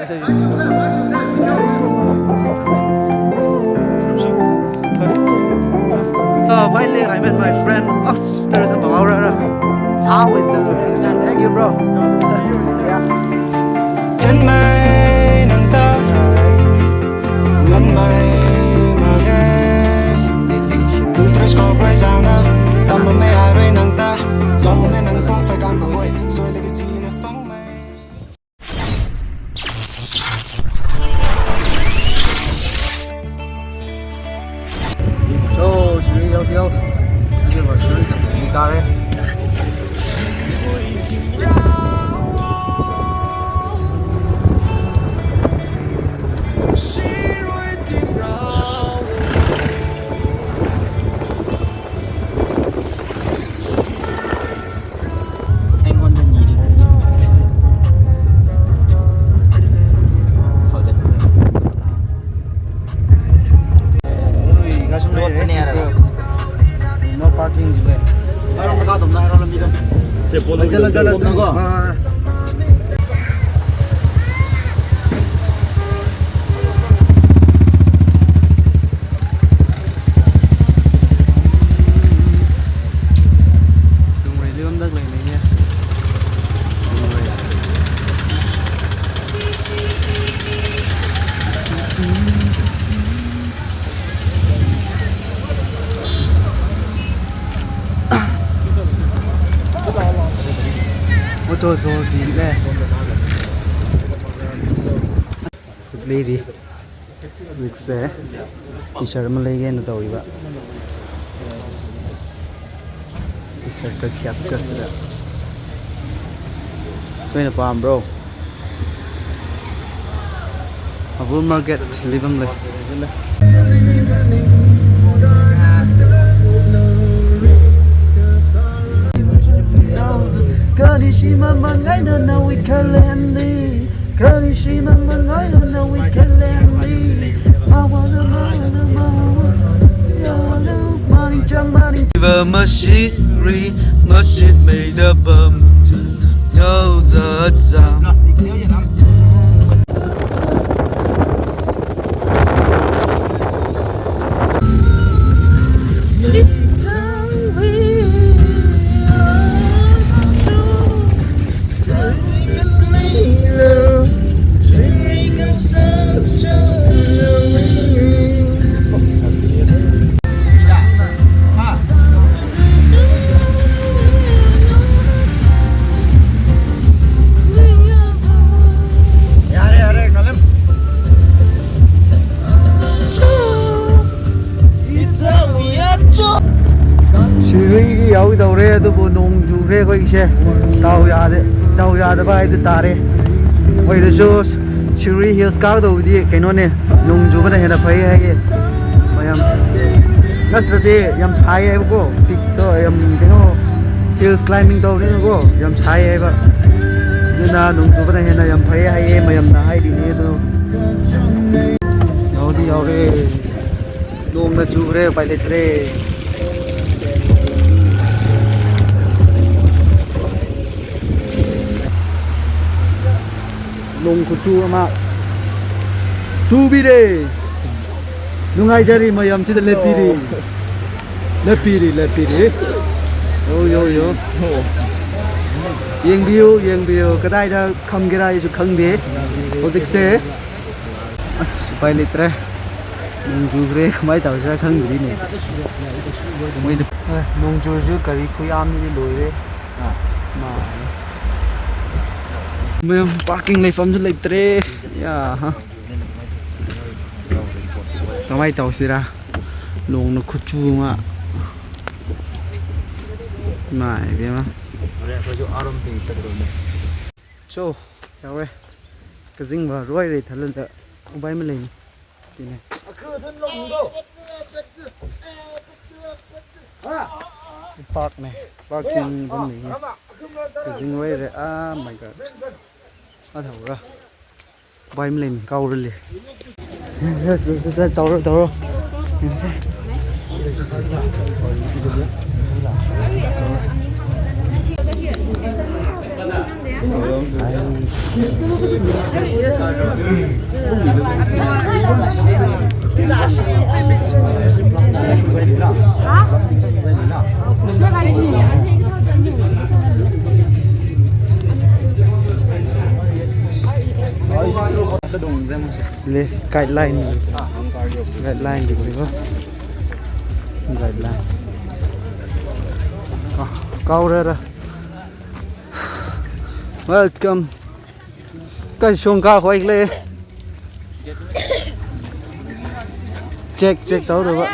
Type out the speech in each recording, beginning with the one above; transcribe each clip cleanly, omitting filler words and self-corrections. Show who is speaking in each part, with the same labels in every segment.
Speaker 1: Finally, I met my friend Oster sa Bangaura. How is the thank you, bro.
Speaker 2: Chân mây nắng ta ngân mây mà nghe từ tres có bray giang na đam mê ai rồi nắng ta gió mê nắng phong phải càng có quay rồi lấy cái gì để phóng mây
Speaker 1: So, SHIRUI yêu yêu. Bây giờ SHIRUI đi ca đấy. No parking juga. Ayo kita tunggu ayo lebih dong. Jalan. Tunggu ini om dah lagi ni. Tôi số gì đây đi đi việc sẽ t-shirt mà lấy cái nó tồi vậy t-shirt cái cap cái gì đó so ini paham bro Abul Market live em lấy Karishima mangai no we kalendi Karishima mangai no we kalendi I wanna money chang money Và masjid made the bum nhau rất rằng SHIRUI yêu đâu re tu bộ nông du re coi xe tàu ya de bài tu tare vậy là số SHIRUI Hills cao đâu đi cái nó nè nông du bên này là phải hay cái mà em nát ra đi em sai hay cô pick to em cái nó Hills climbing đâu đấy cô em sai hay vậy nên là nông du bên này là em phải hay mà em là hay đi nè tu yêu re nông là du re phải lên re nông của chú mà chú bi đi nông ai chơi mà em xin lepi đi yo yeng biu cái đây đã không cái đây chú không thế có dịch xe bay lên tre nông chú re mấy tàu ra không gì nè nông chú cái khuya am đi lối đấy mà mình parking này phẩm rất là tre ya ha mấy tàu xe ra nông nó khut chu mà này biết mà cho chào ơi cái dính vào rồi để thật lên tợ ông bay mới lên cái này park này parking bên này cái dính rồi đấy my god thầu ra bay mới lên câu rồi liền tàu rồi ले guideline guideline देखो guideline काउरे welcome cái xuống cao của anh Lê check tấu rồi vậy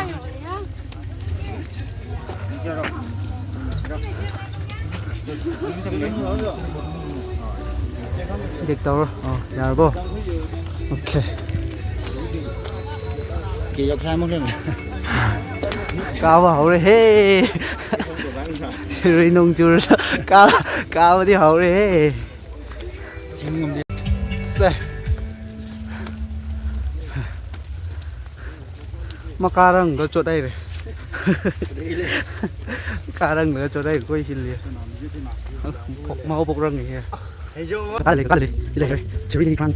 Speaker 1: check tấu rồi nhà bố ok
Speaker 3: kỳ dọc hai món rừng
Speaker 1: cao vào rồi he rồi nông chưa cao đi hậu rồi he xe mà cá răng ở chỗ đây rồi cá răng ở chỗ đây quay xin liền mau bốc răng này cá liền đi đây chỉ đi khăn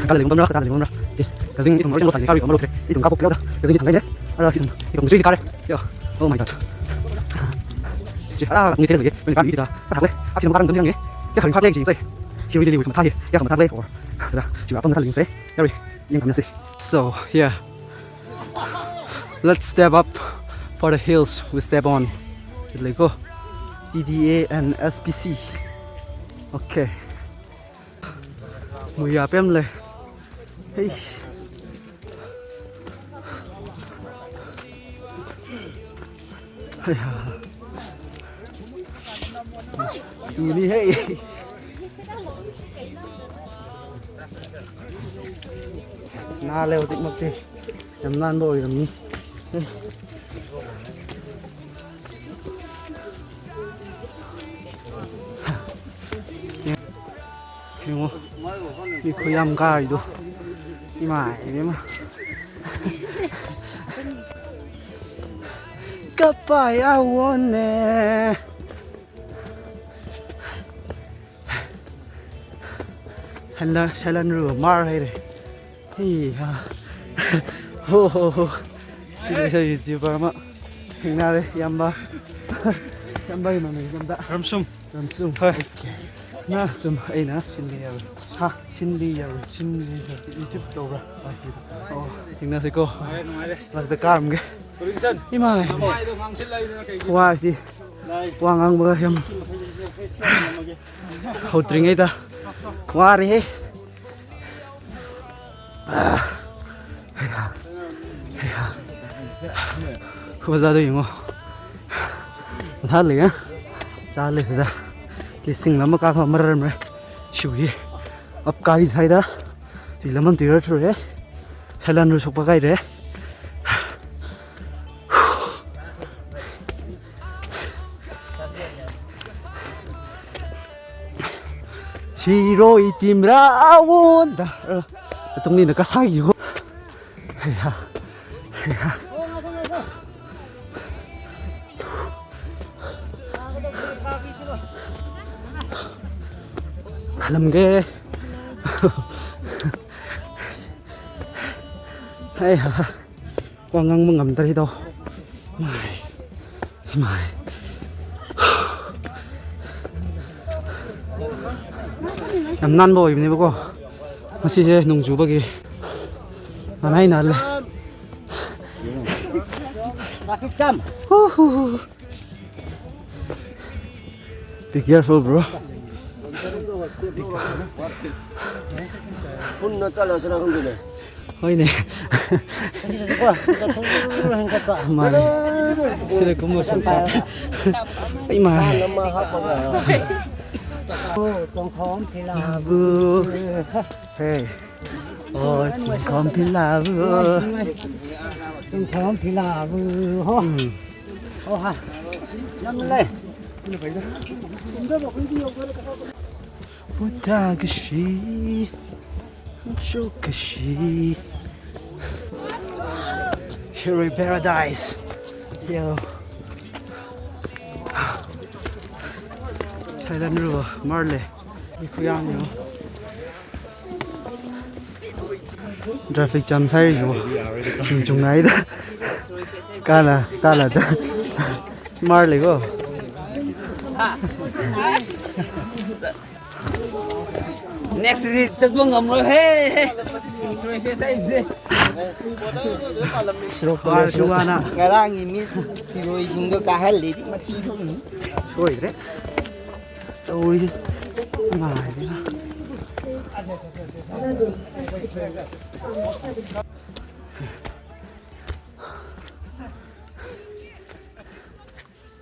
Speaker 1: cá liền bấm đó đi cái gì cũng nói trong cá bị cầm đi dùng cá bốc kéo đó cái gì thằng đấy rồi đi cùng cá đấy oh my god chỉ như thế này mình cá đi ra cá thằng đấy chỉ cá răng tấm răng này cái thằng phát lên gì vậy SHIRUI LILY with Mathaye, yeah, Mathaye or you up on the links, YARUI, yengba. So yeah, let's step up for the hills. We step on. Let's go. DDA and SPC. Okay. We are pemle. Hey. Ini hey. Na leo tịnh một tí nhằm nan bồi làm nhỉ hiểu không đi khơi âm ca rồi đi mãi đấy mà cấp bài áo nè hay là rửa mar hay đấy hi ha ho ho ho ini saya YouTuber mak hina deh yamba mà mình yamba ramsum okay na sum ai na xin đi YouTube đâu ra hina sẽ cô là cái cam cái đi mà qua đi qua ngang bờ yam hậu trình ấy ta qua đi không ra đây không thắt liền á cha liền ra thì sinh lắm mà cá không mơ rồi sủi ấp cái gì đó thì làm ăn tiền rồi đấy Thái Lan rồi sụp cái đấy SHIRUI tìm ra ôn đã tông này là cá sai gì không làm ghê hay hả quang ngang mừng ngầm tới đâu mày làm nan bồi này bố mà xí xe nung chú bác kia mà này nè be careful bro ôi nè mà đây cũng một số ấy mà
Speaker 3: trong khóm thì là
Speaker 1: vừa hey ôi trong khóm thì là vừa
Speaker 3: trong khóm thì là vừa ho ho ha năm lên
Speaker 1: Buddha Gashi Shokashi SHIRUI Paradise Yo Thailand river Marley ikuyang yo traffic jam sai yo chung ngai da kala da Marley go
Speaker 3: Next is just one ngầm rồi hey. Rồi phía sau gì?
Speaker 1: Sropa Suwana
Speaker 3: Ngày ra nghỉ miss rồi chúng tôi cả hai lý mà thi thôi.
Speaker 1: rồi đấy ôi mày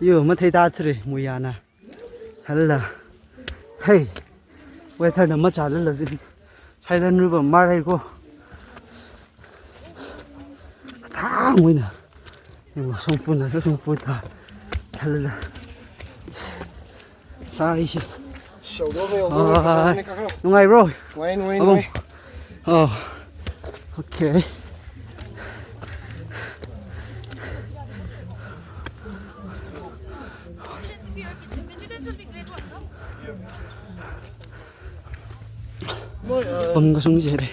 Speaker 1: yêu mà thấy ta thôi mùi à nè hả hey quay thay nó mất trả là gì thay lên rồi mà mar hay cô thang mùi nè nhưng mà sông phun là rất sông phun thật thật là sorry chị đúng ngày rồi oh okay bấm cái súng gì đây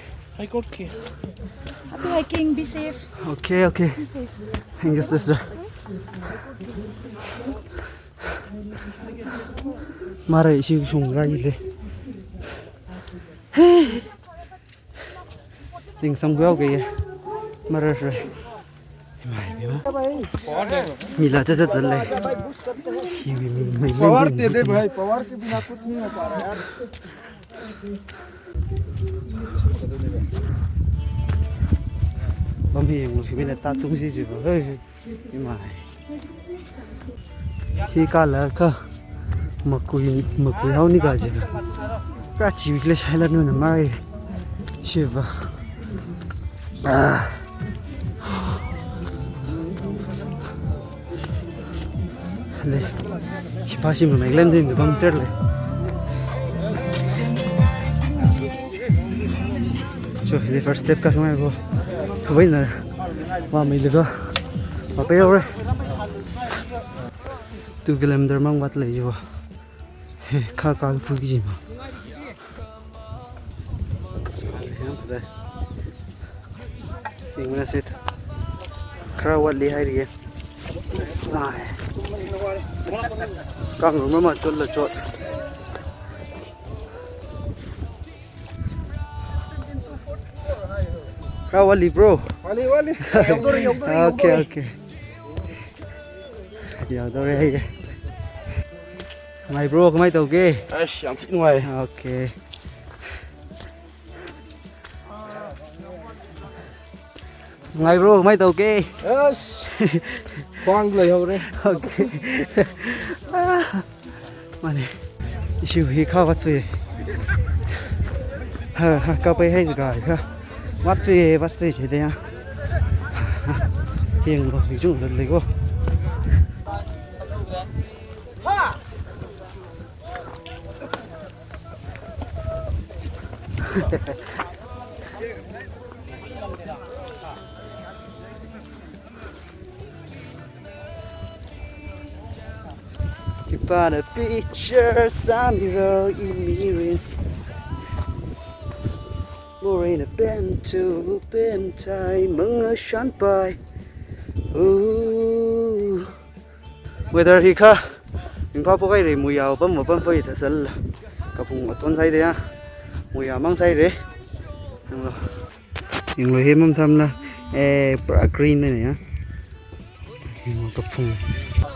Speaker 4: Happy hiking, be safe.
Speaker 1: okay thank you sister 말을 지금 송가이래 đình xong quéo kìa mà rồi mày biết mà mình là chắc chắn này thì mình
Speaker 2: power दे दे भाई power के बिना कुछ नहीं हो पा रहा यार
Speaker 1: bấm hiền một bên là ta tung gì chứ hơi nhưng mà khi cả là cơ mà cùi hao ní cả chứ cả chỉ vì cái sai là nó nằm mai chịu vào này khi ba xí mình lên thì bấm chết rồi rồi đi first step các bạn vô bây giờ mà mình được và bây giờ 2 km mang bắt lấy vô khá cao phụ cái gì mà mình sẽ khá quạt lấy hay đi này các người mà chốt là chốt khá quạt đi bro
Speaker 2: वाली
Speaker 1: okay giờ tôi đây mày bro cái máy tàu kia
Speaker 2: chẳng thích ngoài
Speaker 1: ok mày bro cái máy tàu kia
Speaker 2: quang lời hầu đây
Speaker 1: ok mà này chịu hi khao bắt về ha cao bay hay rồi ha bắt về thế đây à hiền vào chúng dần lấy cô Keep on a picture, Samiro, Imirin. More in a bend to bend time, mga shanpai. Weather hi kha, mình có cái gì mùi ảo bấm một bấm phơi thật sự là cả vùng một tuần say đấy á, mùi ảo mang say đấy. Những người hiếm thăm là green này á, một cặp phùng.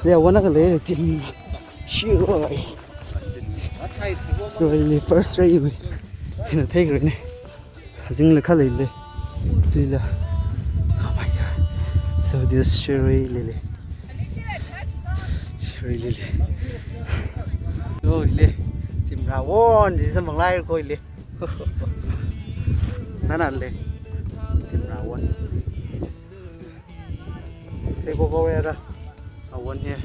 Speaker 1: Đây là cái lấy được tiền SHIRUI rồi first try rồi, nó thấy rồi này, dừng là khá lì là, oh my god, so this SHIRUI Lily. Really rồi lê tìm ra won thì sao bằng lai rồi lê nó là lê tìm ra won đây cô ra won here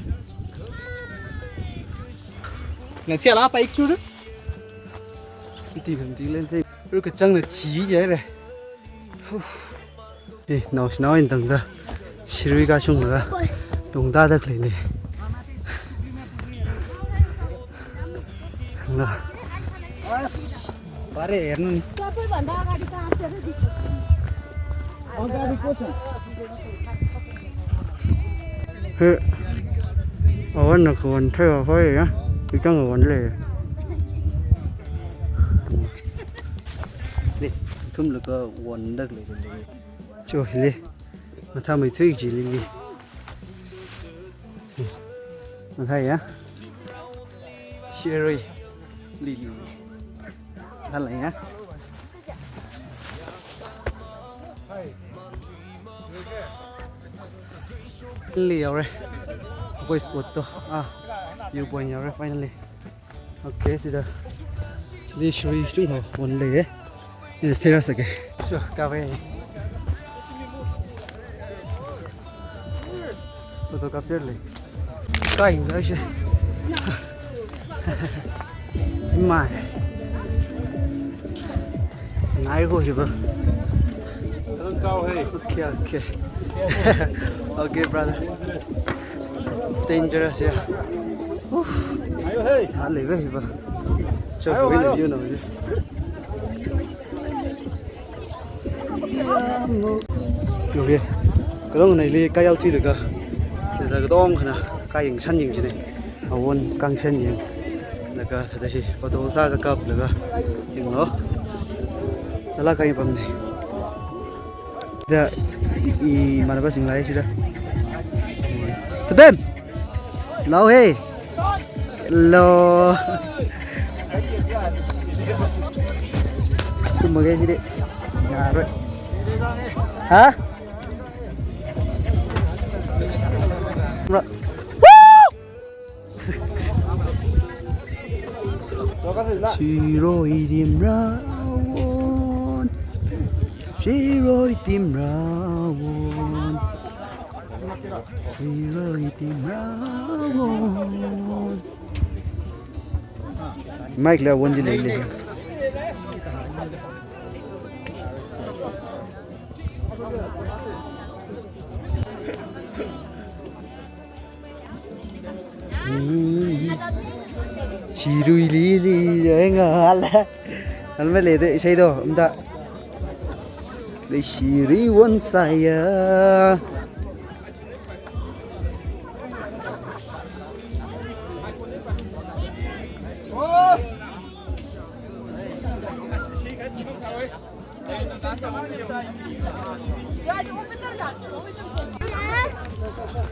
Speaker 2: ngày chia lá bay chút đấy
Speaker 1: tìm lên thế rồi cái chân là chỉ vậy này ê nó in tầng ra SHIRUI ga chung nữa đồng ta được lên này
Speaker 3: बस
Speaker 1: पारे हेर्नु नि
Speaker 4: सबैभन्दा अगाडि त आफूहरू दिन्छ
Speaker 3: अगाडि को छ
Speaker 1: हे अवन न खवन थियो खोइ या इकङ अवनले ले थुमलको वनदगले जो ले माथा मै थुइ जिलिली माथा या SHIRUI LILY Halo ya. Liều rồi. Quay spot to. Nhiều buổi nhiều rồi finally. Ok, bây giờ đi SHIRUI chúng họ muốn lấy đấy. Đi terrace kìa. Chưa, cà phê. Tôi cà phê lấy. Cái nữa chứ. Mà nãy rồi chứ vâng. Okay. Okay, brother. It's dangerous, yeah. Hả lấy về vâng. Cho quý là you know. Kiểu kìa. Cái đông này li cái áo thi được cơ. Thì là cái đông hả? Cái hình săn hình thế này. Ôn căng sen hình. Là cái thật đấy. Photo ra cái cặp là cái hình nó. Đó là cái bấm này. Dah, I mana pasing lagi sudah. Sebem, lau hey, lo. Tunggu guys ini, YARUI. Hah? SHIRUI tìm ra. SHIRUI tìm ra buồn, SHIRUI tìm ra buồn. Mike là buồn gì đây? SHIRUI Lily đấy ngờ anh mới lấy đấy xây đồ ông ta. Để SHIRUI won saya.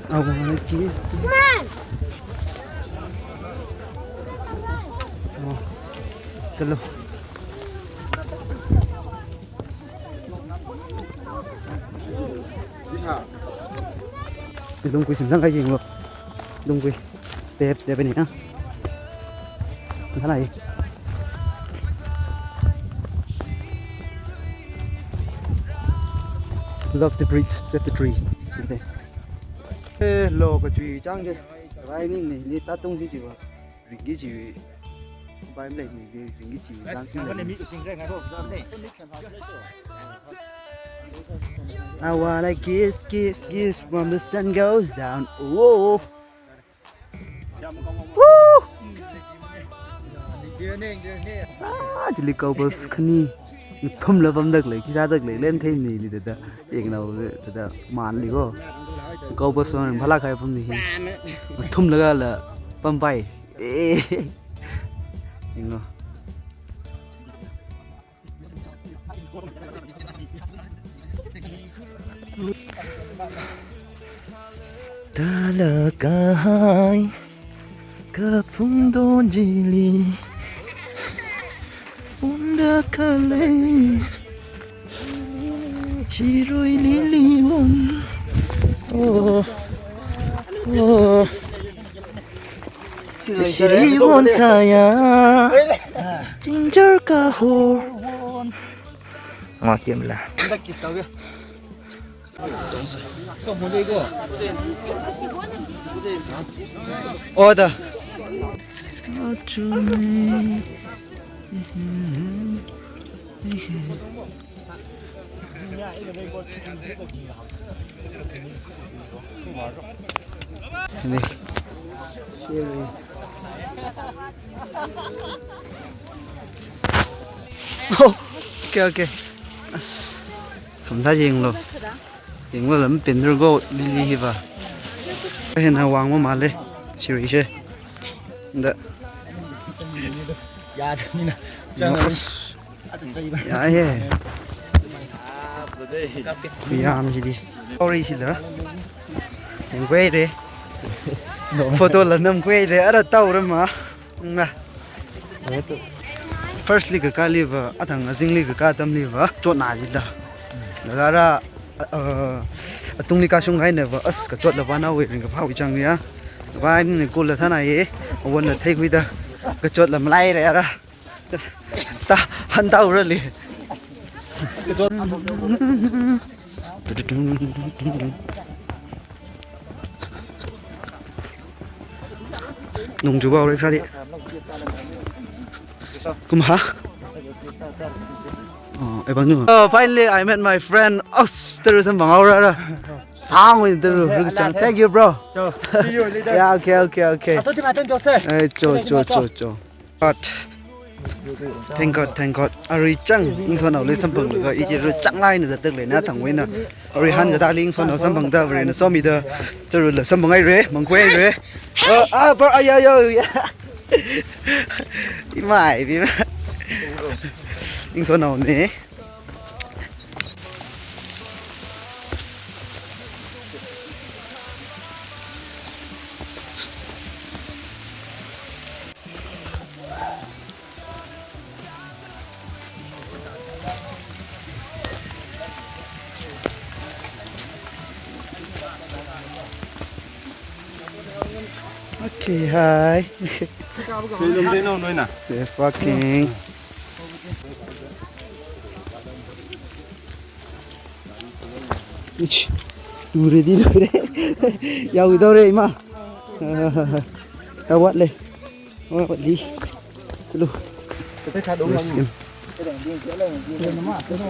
Speaker 1: I wanna kiss you. Oh, chalo. Đông quy xem cái gì luôn. Đông quy step bên này nhá. Thế này. Love the breeze, save the tree. Đây. Hello cái tree trắng chứ. Cái này đi ta tung gì chứ. Rình cái gì. Bài này đi rình cái gì trắng chứ. I wanna kiss when the sun goes down. Whoa. Woo. Chỉ câu bus khani. Thum là bấm được lấy, khi ra được lấy lên thêm gì thì được. Yên nào được màn đi cô. Câu bus mà phá khai bấm gì. Thum là bấm bay. Yên nào. Ta là cả hai cả phong đôn jili unda kale SHIRUI Lily won SHIRUI won saya ginger kahor kiếm là Order. Này. Ok ok. Không thấy gì luôn. Những cái lắm tiền rồi go Lily hiva. Cái hình hào quang mà lên. Siri chứ. Đó.
Speaker 3: Ya thế này. Chẳng là
Speaker 1: Ya he. Kuyam gì đi. Sorry gì đó. Em quay đi. Photo là năm quay đi. Ở tàu rồi mà. Nè. Firstly cái liver, thằng zingli cái tâm liver, chốt nào gì đó. Đó là tung đi cá sung hay nè và cái chốt là vào nào vậy, cái phao chẳng nhá. Và anh này cô là thế này, ông là thấy quý ta, cái chốt là malay đấy ra. Ta hắn tàu rồi liền. Nung chú bao đấy ra đi. Come hả? Finally, I met my friend. There is something over there. Thank you, bro.
Speaker 3: See you later.
Speaker 1: Yeah, okay.
Speaker 3: Tôi chỉ mà tên
Speaker 1: Cho. God. Thank God. Ari chang, ing son nào lấy sắm bằng rồi, ý rồi chang lai nữa tức lấy nát thằng quên nè. Ari han cái ta ling son nào sắm bằng ta rồi nó so mi ta, cho rồi là sắm bằng ai rồi, bằng quên rồi. Bro, yo. Mày bị mà. Ing son nào nè. Okay, hi. Say fucking. Du ready rồi đấy. Giàu đâu đây mà. Đâu quát lên. Quát đi. Chalo.
Speaker 3: Cái khá đúng không?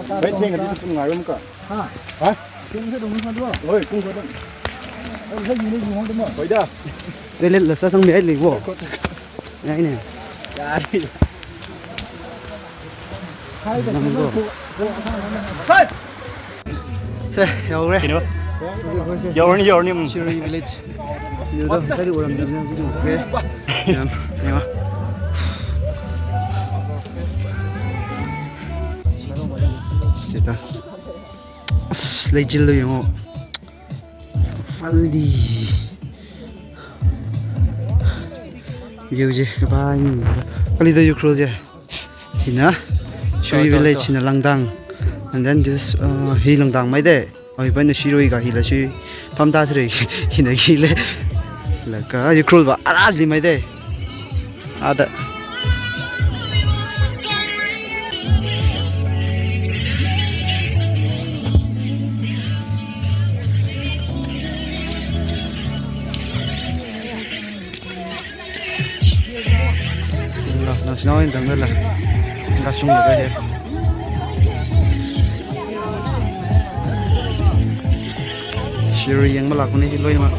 Speaker 3: Vậy thì người đi ngoài không cả. Hả? Chúng sẽ đúng không đúng? Ôi, cũng có đúng. Em thấy gì đi không đúng không? Vậy đó.
Speaker 1: Đây là sao sang mấy liền vô. Đây nè. Xe, hiểu rồi.
Speaker 3: Giàu ni.
Speaker 1: Shirui village. Yêu đâu, cái điều làm gì ok. Nghe không? Chết ta. Lấy chill rồi không? Phải đi. View gì các bạn. Kali đó ukhrul gì. Hina. Shirui village hina langdang. And then this hi langdang mai de. Oi ban shirui ga hi la shi pham ta thre hina hi le. La ka ukhrul ba aras di mai de. Ada. Nó nói thằng đó là gà sung được cái gì Shirui yang malak ni loi mak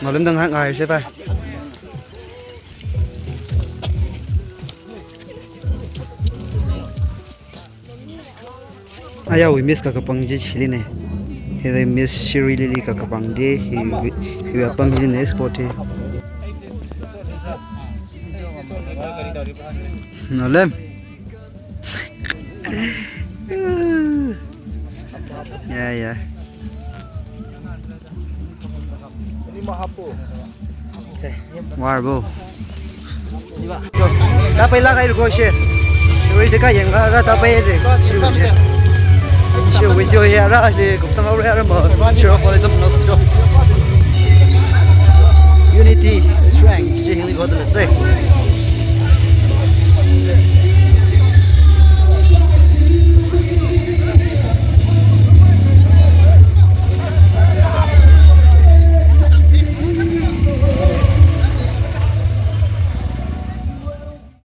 Speaker 1: ngồi lên tầng hạng ngày sẽ tay ayaw miss kakapang je chili ne he miss SHIRUI LILY kakapang de he apang je ne spot he nolem ya warbo tapi lah kai ko she SHIRUI de ka yang ra tapi de Chiều video here ra thì cũng sang over here mà chiều qua some nó cho unity strength chỉ hình có được là